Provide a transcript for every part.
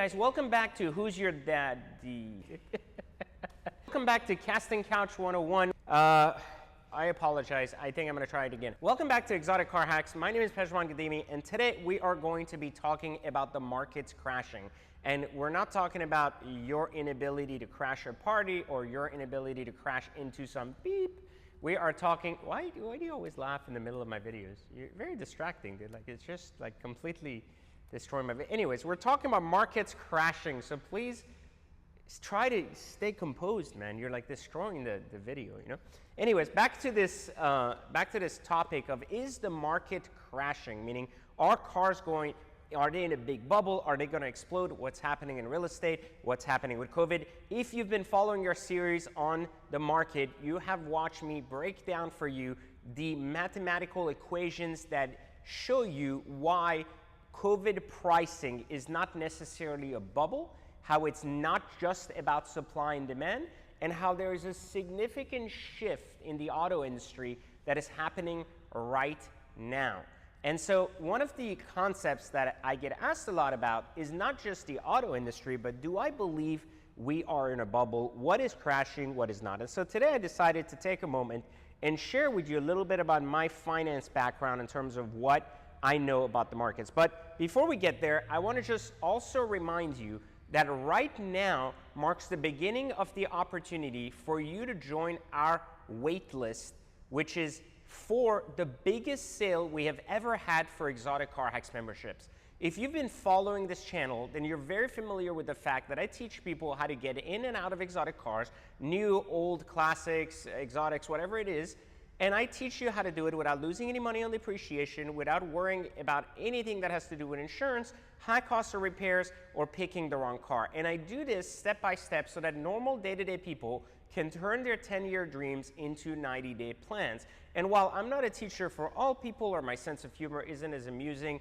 guys, welcome back to Who's Your Daddy? Welcome back to Casting Couch 101. I apologize. I think I'm going to try it again. Welcome back to Exotic Car Hacks. My name is Pejman Kadimi, and today we are going to be talking about the markets crashing. And we're not talking about your inability to crash a party or your inability to crash into some beep. We are talking, why do you always laugh in the middle of my videos? You're very distracting, dude. Like, it's just like completely destroying my video. Anyways, we're talking about markets crashing. So please try to stay composed, man. You're like destroying the video, you know? Anyways, back to this topic of, is the market crashing? Meaning, are cars going, are they in a big bubble? Are they going to explode? What's happening in real estate? What's happening with COVID? If you've been following your series on the market, you have watched me break down for you the mathematical equations that show you why COVID pricing is not necessarily a bubble, how it's not just about supply and demand, and how there is a significant shift in the auto industry that is happening right now. And so one of the concepts that I get asked a lot about is not just the auto industry, but do I believe we are in a bubble? What is crashing? What is not? And so today I decided to take a moment and share with you a little bit about my finance background in terms of what I know about the markets. But before we get there, I want to just also remind you that right now marks the beginning of the opportunity for you to join our wait list, which is for the biggest sale we have ever had for Exotic Car Hacks memberships. If you've been following this channel, then you're very familiar with the fact that I teach people how to get in and out of exotic cars, new, old, classics, exotics, whatever it is. And I teach you how to do it without losing any money on depreciation, without worrying about anything that has to do with insurance, high cost of repairs, or picking the wrong car. And I do this step by step so that normal day-to-day people can turn their 10-year dreams into 90-day plans. And while I'm not a teacher for all people, or my sense of humor isn't as amusing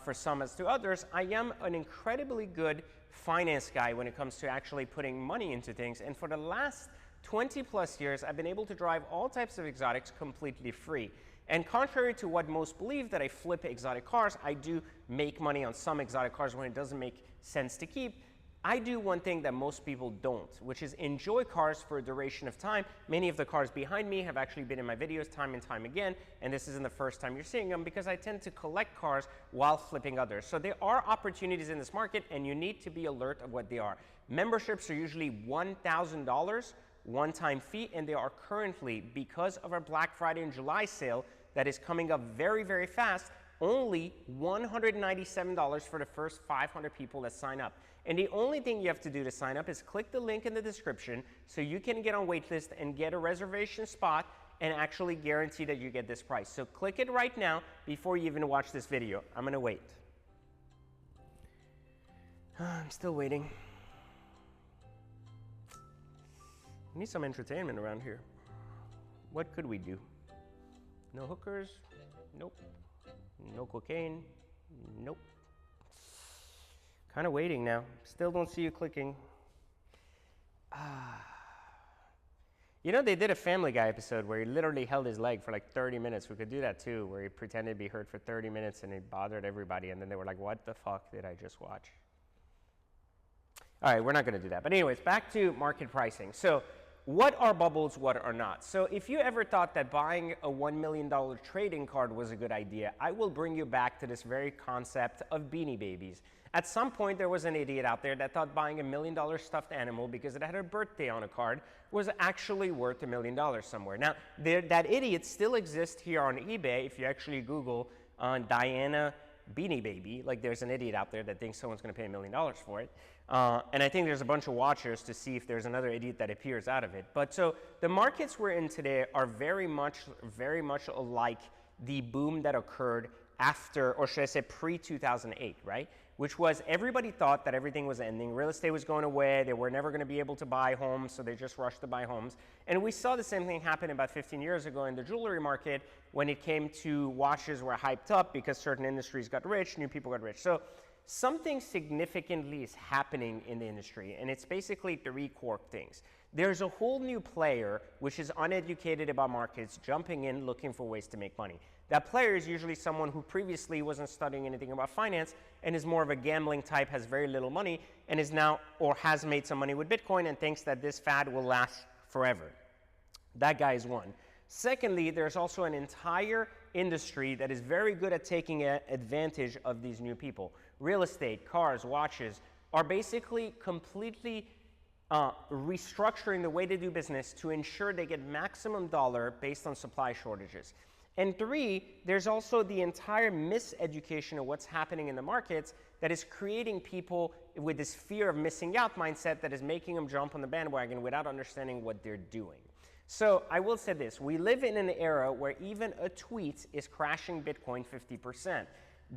for some as to others, I am an incredibly good finance guy when it comes to actually putting money into things. And for the last 20 plus years, I've been able to drive all types of exotics completely free. And contrary to what most believe that I flip exotic cars, I do make money on some exotic cars when it doesn't make sense to keep. I do one thing that most people don't, which is enjoy cars for a duration of time. Many of the cars behind me have actually been in my videos time and time again, and this isn't the first time you're seeing them because I tend to collect cars while flipping others. So there are opportunities in this market, and you need to be alert of what they are. Memberships are usually $1,000 one-time fee, and they are currently, because of our Black Friday and July sale that is coming up very, very fast, only $197 for the first 500 people that sign up. And the only thing you have to do to sign up is click the link in the description so you can get on waitlist and get a reservation spot and actually guarantee that you get this price. So click it right now before you even watch this video. I'm gonna wait. I'm still waiting. We need some entertainment around here. What could we do? No hookers? Nope. No cocaine? Nope. Kind of waiting now. Still don't see you clicking. You know, they did a Family Guy episode where he literally held his leg for like 30 minutes. We could do that too, where he pretended to be hurt for 30 minutes and it bothered everybody, and then they were like, what the fuck did I just watch? All right, we're not going to do that. But anyways, back to market pricing. So what are bubbles, what are not? So if you ever thought that buying a $1 million trading card was a good idea, I will bring you back to this very concept of Beanie Babies. At some point, there was an idiot out there that thought buying a $1 million stuffed animal because it had a birthday on a card was actually worth $1 million somewhere. Now, that idiot still exists here on eBay. If you actually Google Diana Beanie Baby, like there's an idiot out there that thinks someone's going to pay $1 million for it. And I think there's a bunch of watchers to see if there's another idiot that appears out of it. But so the markets we're in today are very much like the boom that occurred after, or should I say pre-2008, right? Which was everybody thought that everything was ending. Real estate was going away. They were never going to be able to buy homes, so they just rushed to buy homes. And we saw the same thing happen about 15 years ago in the jewelry market when it came to watches were hyped up because certain industries got rich, new people got rich. So something significantly is happening in the industry, and it's basically three core things. There's a whole new player which is uneducated about markets jumping in looking for ways to make money. That player is usually someone who previously wasn't studying anything about finance and is more of a gambling type, has very little money, and is now or has made some money with Bitcoin and thinks that this fad will last forever. That guy is one. Secondly, there's also an entire industry that is very good at taking advantage of these new people. Real estate, cars, watches are basically completely restructuring the way they do business to ensure they get maximum dollar based on supply shortages. And three, there's also the entire miseducation of what's happening in the markets that is creating people with this fear of missing out mindset that is making them jump on the bandwagon without understanding what they're doing. So I will say this, we live in an era where even a tweet is crashing Bitcoin 50%.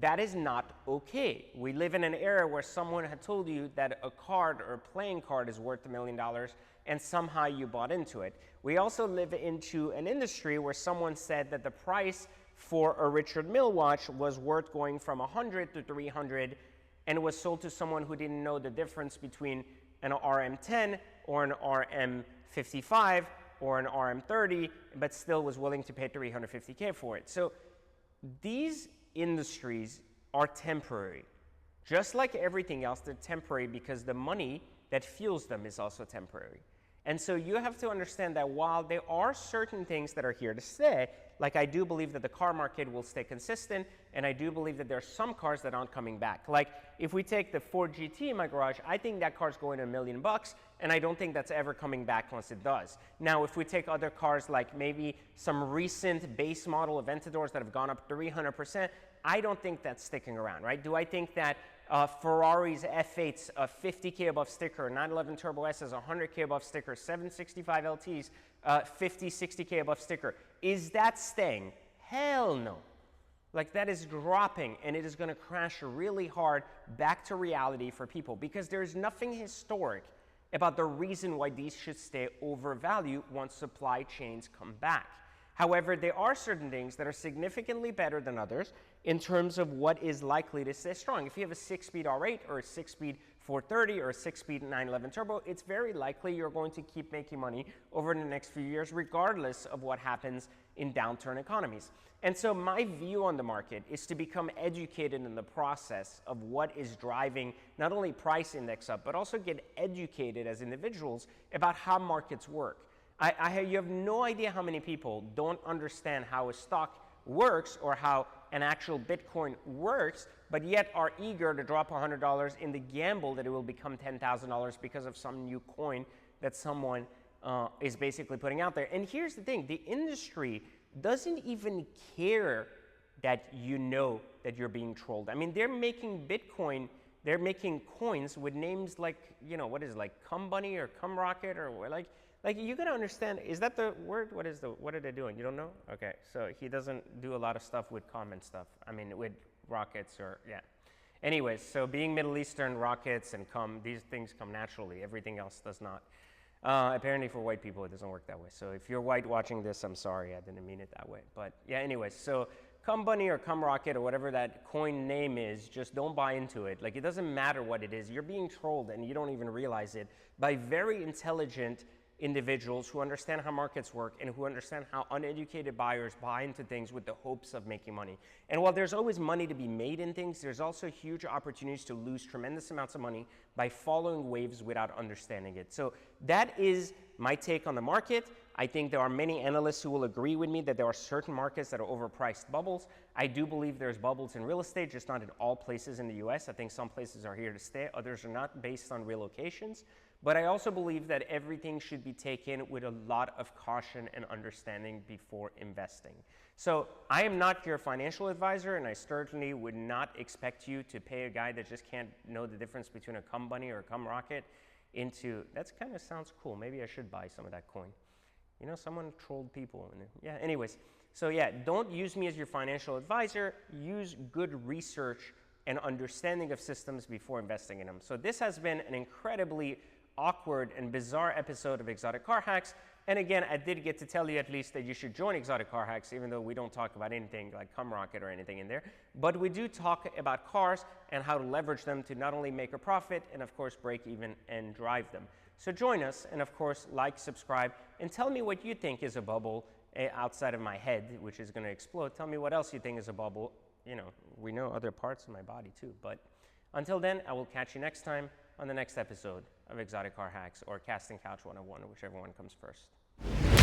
That is not okay. We live in an era where someone had told you that a card or a playing card is worth $1 million and somehow you bought into it. We also live into an industry where someone said that the price for a Richard Mille watch was worth going from 100 to 300 and it was sold to someone who didn't know the difference between an RM10 or an RM55 or an RM30, but still was willing to pay $350K for it. So these industries are temporary. Just like everything else, they're temporary because the money that fuels them is also temporary. And so you have to understand that while there are certain things that are here to stay, like I do believe that the car market will stay consistent, and I do believe that there are some cars that aren't coming back. Like if we take the Ford GT in my garage, I think that car's going to $1 million, and I don't think that's ever coming back once it does. Now, if we take other cars like maybe some recent base model Aventadors that have gone up 300%, I don't think that's sticking around, right? Do I think that Ferrari's F8's a 50K above sticker, 911 Turbo S's 100K above sticker, 765 LT's 50, 60K above sticker, is that staying? Hell no. Like that is dropping and it is going to crash really hard back to reality for people because there is nothing historic about the reason why these should stay overvalued once supply chains come back. However, there are certain things that are significantly better than others in terms of what is likely to stay strong. If you have a 6-speed R8 or a 6-speed 430 or a 6-speed 911 turbo, it's very likely you're going to keep making money over the next few years regardless of what happens in downturn economies. And so my view on the market is to become educated in the process of what is driving not only price index up, but also get educated as individuals about how markets work. You have no idea how many people don't understand how a stock works or how an actual Bitcoin works, but yet are eager to drop $100 in the gamble that it will become $10,000 because of some new coin that someone is basically putting out there. And here's the thing, the industry doesn't even care that you know that you're being trolled. I mean, they're making Bitcoin, they're making coins with names like, you know, what is it, like Cum Bunny or Cum Rocket or like you gotta understand, is that the word? What are they doing? You don't know? Okay, so he doesn't do a lot of stuff with common stuff. I mean, with rockets or, yeah. Anyways, so being Middle Eastern, rockets and cum, these things come naturally. Everything else does not. Apparently for white people, it doesn't work that way. So if you're white watching this, I'm sorry, I didn't mean it that way. But yeah, anyways, so Cum Bunny or Cum Rocket or whatever that coin name is, just don't buy into it. Like, it doesn't matter what it is. You're being trolled and you don't even realize it by very intelligent individuals who understand how markets work and who understand how uneducated buyers buy into things with the hopes of making money. And while there's always money to be made in things, there's also huge opportunities to lose tremendous amounts of money by following waves without understanding it. So that is my take on the market. I think there are many analysts who will agree with me that there are certain markets that are overpriced bubbles. I do believe there's bubbles in real estate, just not in all places in the US. I think some places are here to stay, others are not, based on relocations. But I also believe that everything should be taken with a lot of caution and understanding before investing. So I am not your financial advisor, and I certainly would not expect you to pay a guy that just can't know the difference between a Cum Bunny or a Cum Rocket into, that kind of sounds cool. Maybe I should buy some of that coin. You know, someone trolled people. And yeah, anyways. So yeah, don't use me as your financial advisor. Use good research and understanding of systems before investing in them. So this has been an incredibly awkward and bizarre episode of Exotic Car Hacks. And again, I did get to tell you at least that you should join Exotic Car Hacks, even though we don't talk about anything like Cum Rocket or anything in there. But we do talk about cars and how to leverage them to not only make a profit and of course break even and drive them. So join us, and of course like, subscribe, and tell me what you think is a bubble outside of my head, which is going to explode. Tell me what else you think is a bubble. You know, we know other parts of my body too. But until then, I will catch you next time on the next episode of Exotic Car Hacks or Casting Couch 101, whichever one comes first.